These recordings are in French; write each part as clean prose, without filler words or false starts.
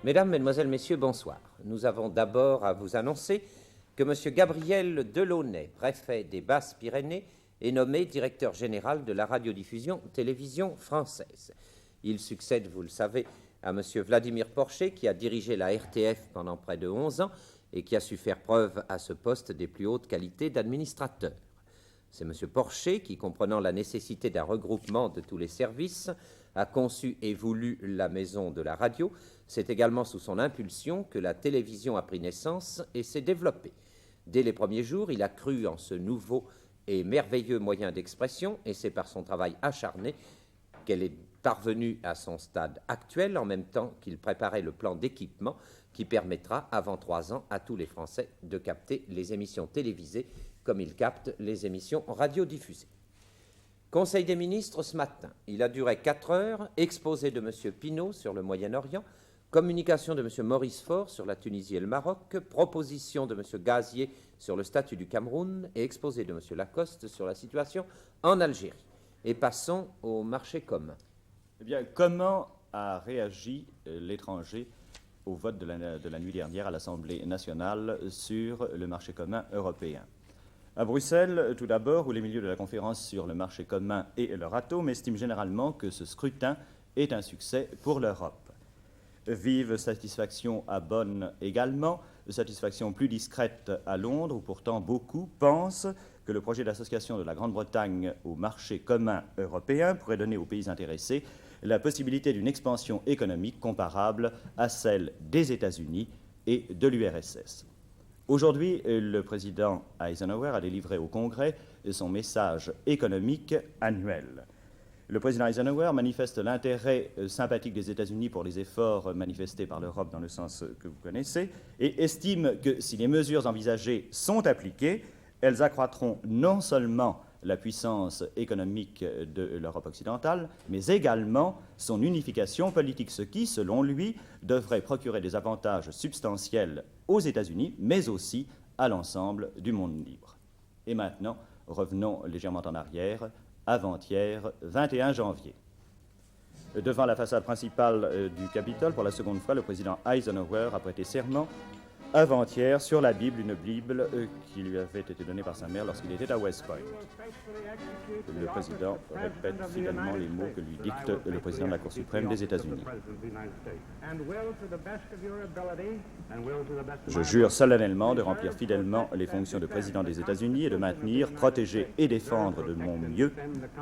Mesdames, Mesdemoiselles, Messieurs, bonsoir. Nous avons d'abord à vous annoncer que M. Gabriel Delaunay, préfet des Basses-Pyrénées, est nommé directeur général de la radiodiffusion-télévision française. Il succède, vous le savez, à M. Vladimir Porcher, qui a dirigé la RTF pendant près de 11 ans et qui a su faire preuve à ce poste des plus hautes qualités d'administrateur. C'est M. Porcher qui, comprenant la nécessité d'un regroupement de tous les services, a conçu et voulu la maison de la radio. C'est également sous son impulsion que la télévision a pris naissance et s'est développée. Dès les premiers jours, il a cru en ce nouveau et merveilleux moyen d'expression, et c'est par son travail acharné qu'elle est parvenue à son stade actuel, en même temps qu'il préparait le plan d'équipement qui permettra, avant 3 ans, à tous les Français de capter les émissions télévisées comme ils captent les émissions radiodiffusées. Conseil des ministres ce matin. Il a duré 4 heures. Exposé de M. Pinault sur le Moyen-Orient, communication de M. Maurice Faure sur la Tunisie et le Maroc, proposition de M. Gazier sur le statut du Cameroun et exposé de M. Lacoste sur la situation en Algérie. Et passons au marché commun. Eh bien, comment a réagi l'étranger au vote de la nuit dernière à l'Assemblée nationale sur le marché commun européen? À Bruxelles, tout d'abord, où les milieux de la conférence sur le marché commun et l'Euratom estiment généralement que ce scrutin est un succès pour l'Europe. Vive satisfaction à Bonn également, satisfaction plus discrète à Londres, où pourtant beaucoup pensent que le projet d'association de la Grande-Bretagne au marché commun européen pourrait donner aux pays intéressés la possibilité d'une expansion économique comparable à celle des États-Unis et de l'URSS. Aujourd'hui, le président Eisenhower a délivré au Congrès son message économique annuel. Le président Eisenhower manifeste l'intérêt sympathique des États-Unis pour les efforts manifestés par l'Europe dans le sens que vous connaissez et estime que si les mesures envisagées sont appliquées, elles accroîtront non seulement la puissance économique de l'Europe occidentale, mais également son unification politique, ce qui, selon lui, devrait procurer des avantages substantiels aux États-Unis, mais aussi à l'ensemble du monde libre. Et maintenant, revenons légèrement en arrière, avant-hier, 21 janvier. Devant la façade principale du Capitole, pour la seconde fois, le président Eisenhower a prêté serment avant-hier sur la Bible, une Bible qui lui avait été donnée par sa mère lorsqu'il était à West Point. Le président répète fidèlement les mots que lui dicte le président de la Cour suprême des États-Unis. Je jure solennellement de remplir fidèlement les fonctions de président des États-Unis et de maintenir, protéger et défendre de mon mieux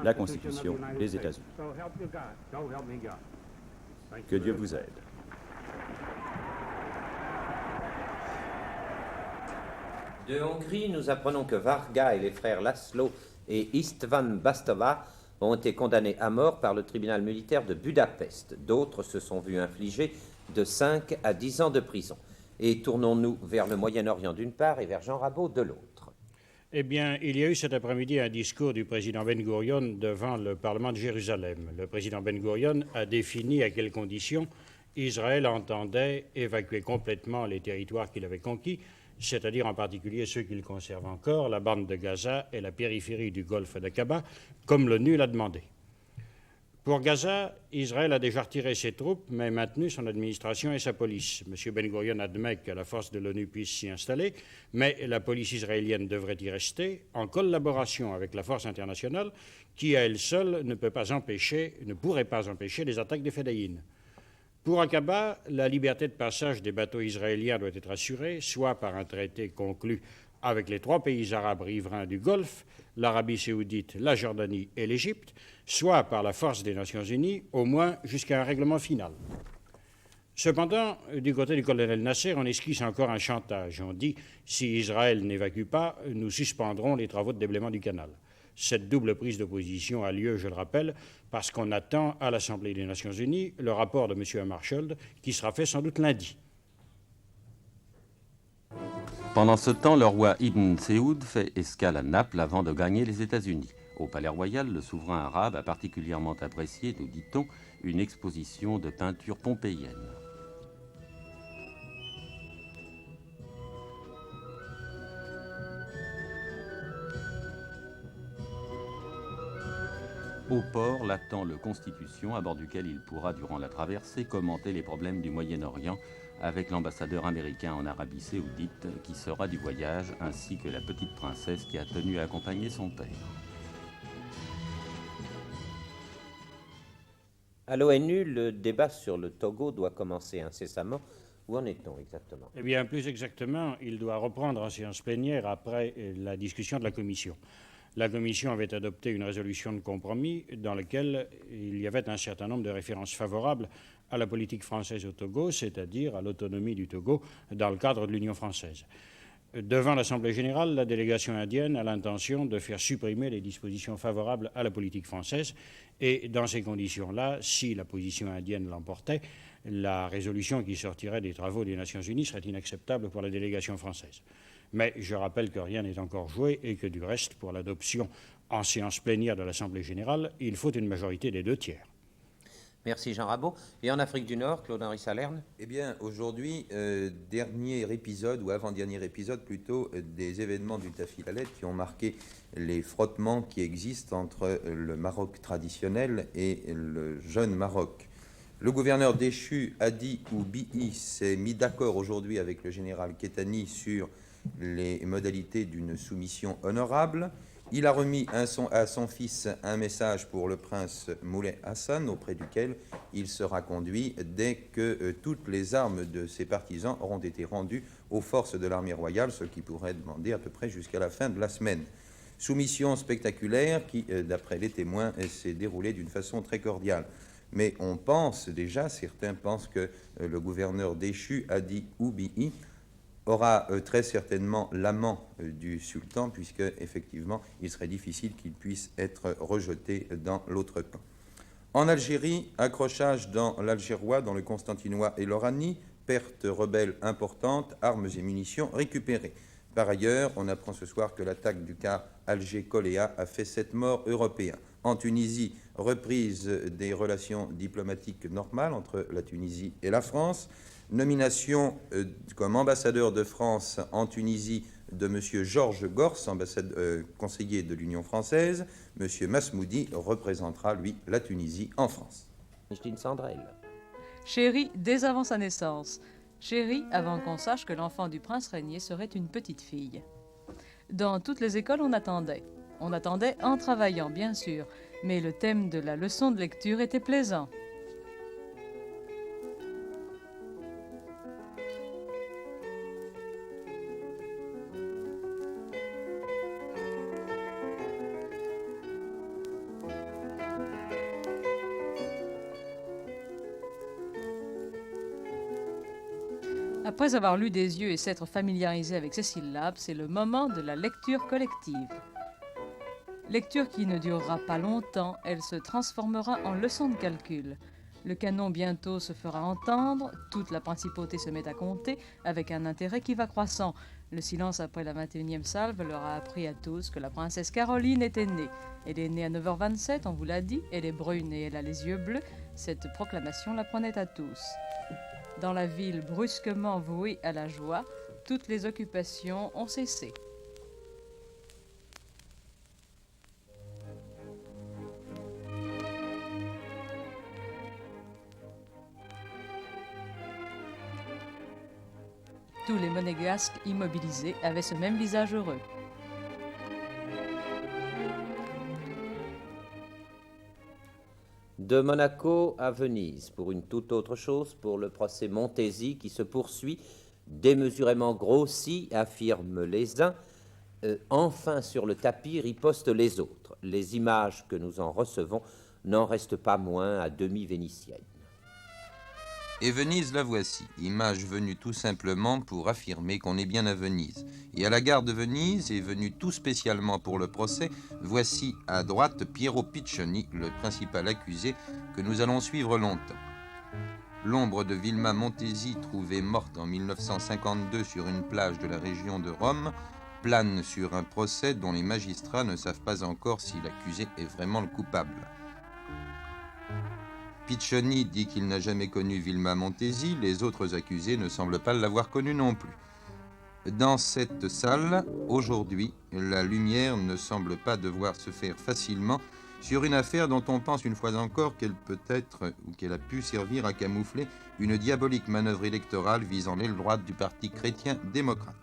la Constitution des États-Unis. Que Dieu vous aide. De Hongrie, nous apprenons que Varga et les frères Laszlo et István Bastava ont été condamnés à mort par le tribunal militaire de Budapest. D'autres se sont vus infliger de 5 à 10 ans de prison. Et tournons-nous vers le Moyen-Orient d'une part et vers Jean Rabault de l'autre. Eh bien, il y a eu cet après-midi un discours du président Ben Gurion devant le Parlement de Jérusalem. Le président Ben Gurion a défini à quelles conditions Israël entendait évacuer complètement les territoires qu'il avait conquis, c'est-à-dire en particulier ceux qu'il conserve encore, la bande de Gaza et la périphérie du golfe d'Aqaba, comme l'ONU l'a demandé. Pour Gaza, Israël a déjà retiré ses troupes, mais maintenu son administration et sa police. M. Ben Gurion admet que la force de l'ONU puisse s'y installer, mais la police israélienne devrait y rester en collaboration avec la force internationale qui, à elle seule, ne pourrait pas empêcher les attaques des Fedayines. Pour Aqaba, la liberté de passage des bateaux israéliens doit être assurée, soit par un traité conclu avec les 3 pays arabes riverains du Golfe, l'Arabie saoudite, la Jordanie et l'Égypte, soit par la force des Nations unies, au moins jusqu'à un règlement final. Cependant, du côté du colonel Nasser, on esquisse encore un chantage. On dit « si Israël n'évacue pas, nous suspendrons les travaux de déblaiement du canal ». Cette double prise de position a lieu, je le rappelle, parce qu'on attend à l'Assemblée des Nations Unies le rapport de M. Hammarskjöld, qui sera fait sans doute lundi. Pendant ce temps, le roi Ibn Saoud fait escale à Naples avant de gagner les États-Unis. Au Palais Royal, le souverain arabe a particulièrement apprécié, nous dit-on, une exposition de peinture pompéienne. Au port l'attend le Constitution, à bord duquel il pourra, durant la traversée, commenter les problèmes du Moyen-Orient avec l'ambassadeur américain en Arabie saoudite qui sera du voyage, ainsi que la petite princesse qui a tenu à accompagner son père. À l'ONU, le débat sur le Togo doit commencer incessamment. Où en est-on exactement? Eh bien, plus exactement, il doit reprendre en séance plénière après la discussion de la Commission. La Commission avait adopté une résolution de compromis dans laquelle il y avait un certain nombre de références favorables à la politique française au Togo, c'est-à-dire à l'autonomie du Togo dans le cadre de l'Union française. Devant l'Assemblée générale, la délégation indienne a l'intention de faire supprimer les dispositions favorables à la politique française et dans ces conditions-là, si la position indienne l'emportait, la résolution qui sortirait des travaux des Nations Unies serait inacceptable pour la délégation française. Mais je rappelle que rien n'est encore joué et que du reste, pour l'adoption en séance plénière de l'Assemblée générale, il faut une majorité des 2/3. Merci Jean Rabault. Et en Afrique du Nord, Claude-Henri Salerne? Eh bien, aujourd'hui, dernier épisode, ou avant-dernier épisode plutôt, des événements du Tafilalet qui ont marqué les frottements qui existent entre le Maroc traditionnel et le jeune Maroc. Le gouverneur déchu, Hadi Oubihi, s'est mis d'accord aujourd'hui avec le général Kétani sur les modalités d'une soumission honorable. Il a remis à son fils un message pour le prince Moulay Hassan, auprès duquel il sera conduit dès que toutes les armes de ses partisans auront été rendues aux forces de l'armée royale, ce qui pourrait demander à peu près jusqu'à la fin de la semaine. Soumission spectaculaire qui, d'après les témoins, s'est déroulée d'une façon très cordiale. Mais on pense déjà, certains pensent que le gouverneur déchu, Hadi Oubihi, aura très certainement l'amant du sultan, puisque effectivement il serait difficile qu'il puisse être rejeté dans l'autre camp. En Algérie, accrochage dans l'Algérois, dans le Constantinois et l'Oranie, pertes rebelles importantes, armes et munitions récupérées. Par ailleurs, on apprend ce soir que l'attaque du car Alger-Coléa a fait 7 morts européens. En Tunisie, reprise des relations diplomatiques normales entre la Tunisie et la France. Nomination comme ambassadeur de France en Tunisie de M. Georges Gors, conseiller de l'Union française. M. Masmoudi représentera, lui, la Tunisie en France. Christine Sandrel. Chéri dès avant sa naissance. Chéri avant qu'on sache que l'enfant du prince régnier serait une petite fille. Dans toutes les écoles, on attendait. On attendait en travaillant, bien sûr, mais le thème de la leçon de lecture était plaisant. Après avoir lu des yeux et s'être familiarisé avec ces syllabes, c'est le moment de la lecture collective. Lecture qui ne durera pas longtemps, elle se transformera en leçon de calcul. Le canon bientôt se fera entendre, toute la principauté se met à compter, avec un intérêt qui va croissant. Le silence après la 21e salve leur a appris à tous que la princesse Caroline était née. Elle est née à 9h27, on vous l'a dit, elle est brune et elle a les yeux bleus. Cette proclamation la prenait à tous. Dans la ville brusquement vouée à la joie, toutes les occupations ont cessé. Tous les monégasques immobilisés avaient ce même visage heureux. De Monaco à Venise, pour une toute autre chose, pour le procès Montesi qui se poursuit, démesurément grossi, affirment les uns, enfin sur le tapis ripostent les autres. Les images que nous en recevons n'en restent pas moins à demi vénitiennes. Et Venise, la voici, image venue tout simplement pour affirmer qu'on est bien à Venise. Et à la gare de Venise, est venu tout spécialement pour le procès, voici à droite Piero Piccioni, le principal accusé, que nous allons suivre longtemps. L'ombre de Vilma Montesi, trouvée morte en 1952 sur une plage de la région de Rome, plane sur un procès dont les magistrats ne savent pas encore si l'accusé est vraiment le coupable. Piccioni dit qu'il n'a jamais connu Vilma Montesi, les autres accusés ne semblent pas l'avoir connue non plus. Dans cette salle, aujourd'hui, la lumière ne semble pas devoir se faire facilement, sur une affaire dont on pense une fois encore qu'elle peut être ou qu'elle a pu servir à camoufler une diabolique manœuvre électorale visant l'aile droite du Parti chrétien-démocrate.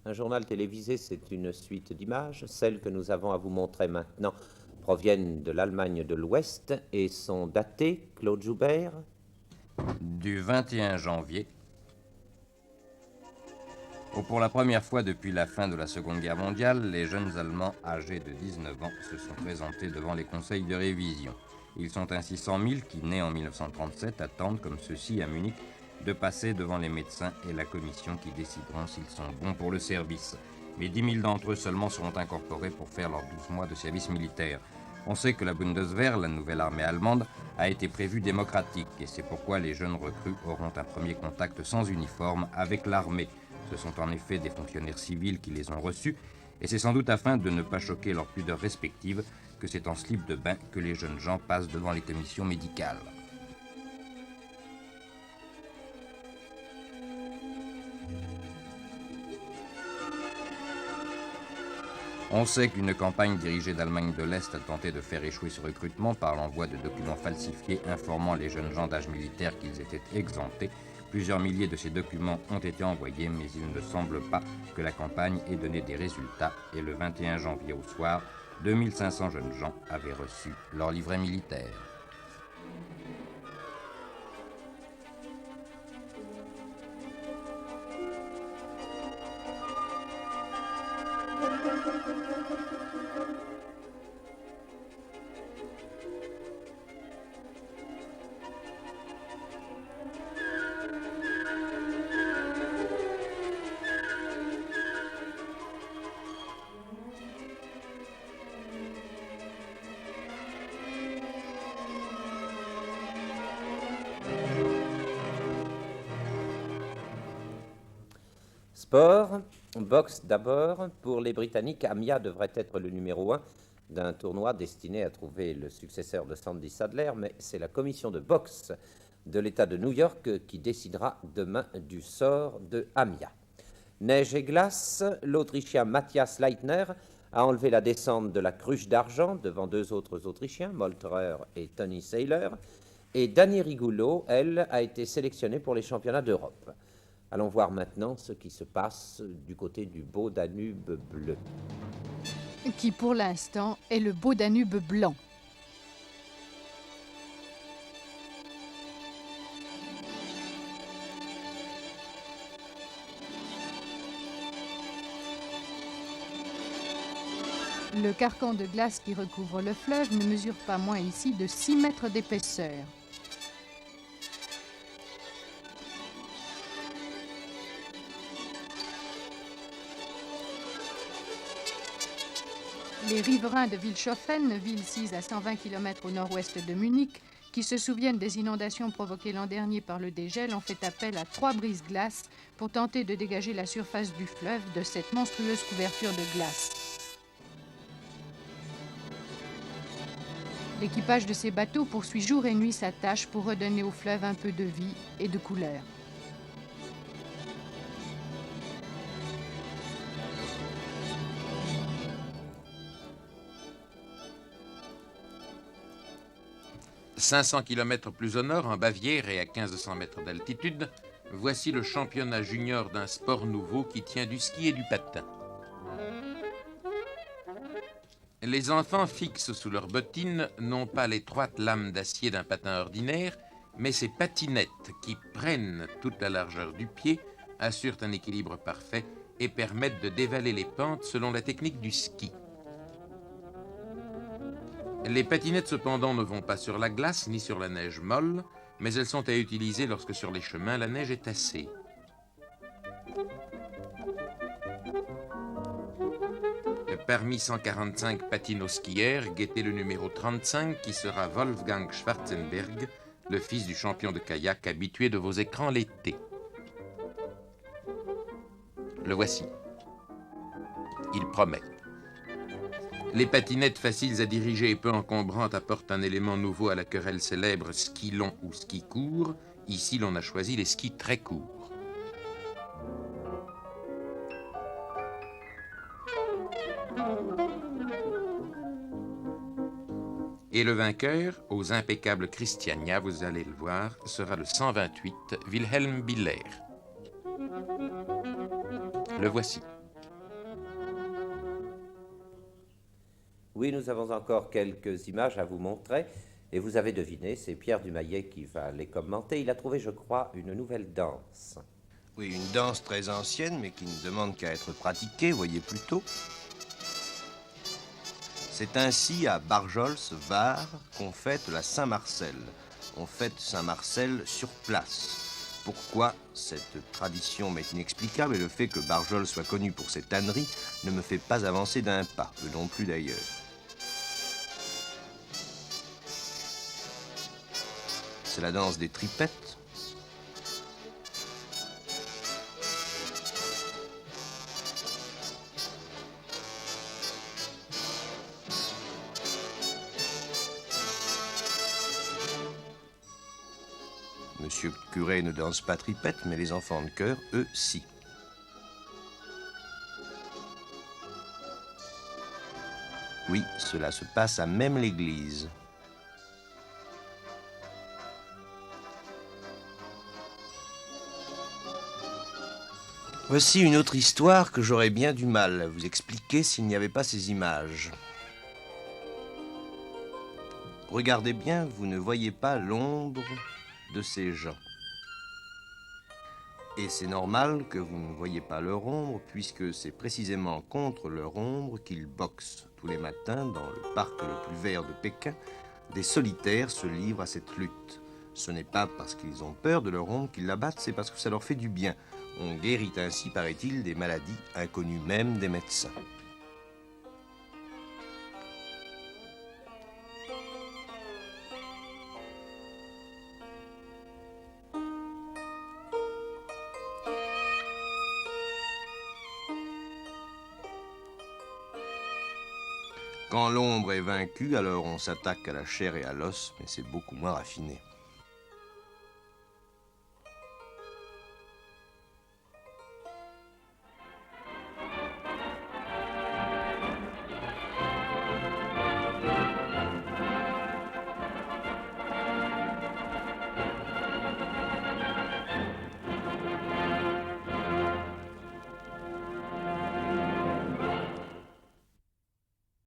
Un journal télévisé, c'est une suite d'images. Celles que nous avons à vous montrer maintenant proviennent de l'Allemagne de l'Ouest et sont datées, Claude Joubert, du 21 janvier, où pour la première fois depuis la fin de la Seconde Guerre mondiale, les jeunes Allemands âgés de 19 ans se sont présentés devant les conseils de révision. Ils sont ainsi 100 000 qui, nés en 1937, attendent, comme ceux-ci à Munich, de passer devant les médecins et la commission qui décideront s'ils sont bons pour le service. Mais 10 000 d'entre eux seulement seront incorporés pour faire leurs 12 mois de service militaire. On sait que la Bundeswehr, la nouvelle armée allemande, a été prévue démocratique et c'est pourquoi les jeunes recrues auront un premier contact sans uniforme avec l'armée. Ce sont en effet des fonctionnaires civils qui les ont reçus et c'est sans doute afin de ne pas choquer leurs pudeurs respectives que c'est en slip de bain que les jeunes gens passent devant les commissions médicales. On sait qu'une campagne dirigée d'Allemagne de l'Est a tenté de faire échouer ce recrutement par l'envoi de documents falsifiés informant les jeunes gens d'âge militaire qu'ils étaient exemptés. Plusieurs milliers de ces documents ont été envoyés, mais il ne semble pas que la campagne ait donné des résultats. Et le 21 janvier au soir, 2500 jeunes gens avaient reçu leur livret militaire. Sport, boxe d'abord. Pour les Britanniques, Amia devrait être le numéro 1 d'un tournoi destiné à trouver le successeur de Sandy Sadler, mais c'est la commission de boxe de l'État de New York qui décidera demain du sort de Amia. Neige et glace, l'Autrichien Matthias Leitner a enlevé la descente de la Cruche d'Argent devant deux autres Autrichiens, Molterer et Tony Saylor, et Dani Rigoulot, elle, a été sélectionnée pour les championnats d'Europe. Allons voir maintenant ce qui se passe du côté du beau Danube bleu. Qui pour l'instant est le beau Danube blanc. Le carcan de glace qui recouvre le fleuve ne mesure pas moins ici de 6 mètres d'épaisseur. Les riverains de Wilshofen, ville sise à 120 km au nord-ouest de Munich, qui se souviennent des inondations provoquées l'an dernier par le dégel, ont fait appel à 3 brise-glaces pour tenter de dégager la surface du fleuve de cette monstrueuse couverture de glace. L'équipage de ces bateaux poursuit jour et nuit sa tâche pour redonner au fleuve un peu de vie et de couleur. « 500 km plus au nord, en Bavière et à 1500 mètres d'altitude, voici le championnat junior d'un sport nouveau qui tient du ski et du patin. Les enfants fixent sous leurs bottines non pas l'étroite lame d'acier d'un patin ordinaire, mais ces patinettes qui prennent toute la largeur du pied, assurent un équilibre parfait et permettent de dévaler les pentes selon la technique du ski. Les patinettes cependant ne vont pas sur la glace ni sur la neige molle, mais elles sont à utiliser lorsque sur les chemins la neige est tassée. Parmi 145 patino-skieurs, guettez le numéro 35 qui sera Wolfgang Schwarzenberg, le fils du champion de kayak habitué de vos écrans l'été. Le voici. Il promet. Les patinettes faciles à diriger et peu encombrantes apportent un élément nouveau à la querelle célèbre ski long ou ski court. Ici, l'on a choisi les skis très courts. Et le vainqueur, aux impeccables Christiania, vous allez le voir, sera le 128 Wilhelm Biller. Le voici. Oui, nous avons encore quelques images à vous montrer. Et vous avez deviné, c'est Pierre Dumayet qui va les commenter. Il a trouvé, je crois, une nouvelle danse. Oui, une danse très ancienne, mais qui ne demande qu'à être pratiquée, voyez plutôt. C'est ainsi à Barjols, Var, qu'on fête la Saint-Marcel. On fête Saint-Marcel sur place. Pourquoi cette tradition m'est inexplicable et le fait que Barjols soit connu pour ses tanneries ne me fait pas avancer d'un pas, eux non plus d'ailleurs. C'est la danse des tripettes. Monsieur Curé ne danse pas tripette, mais les enfants de chœur, eux, si. Oui, cela se passe à même l'église. Voici une autre histoire que j'aurais bien du mal à vous expliquer s'il n'y avait pas ces images. Regardez bien, vous ne voyez pas l'ombre de ces gens. Et c'est normal que vous ne voyez pas leur ombre, puisque c'est précisément contre leur ombre qu'ils boxent. Tous les matins, dans le parc le plus vert de Pékin, des solitaires se livrent à cette lutte. Ce n'est pas parce qu'ils ont peur de leur ombre qu'ils la battent, c'est parce que ça leur fait du bien. On guérit ainsi, paraît-il, des maladies inconnues même des médecins. Quand l'ombre est vaincue, alors on s'attaque à la chair et à l'os, mais c'est beaucoup moins raffiné.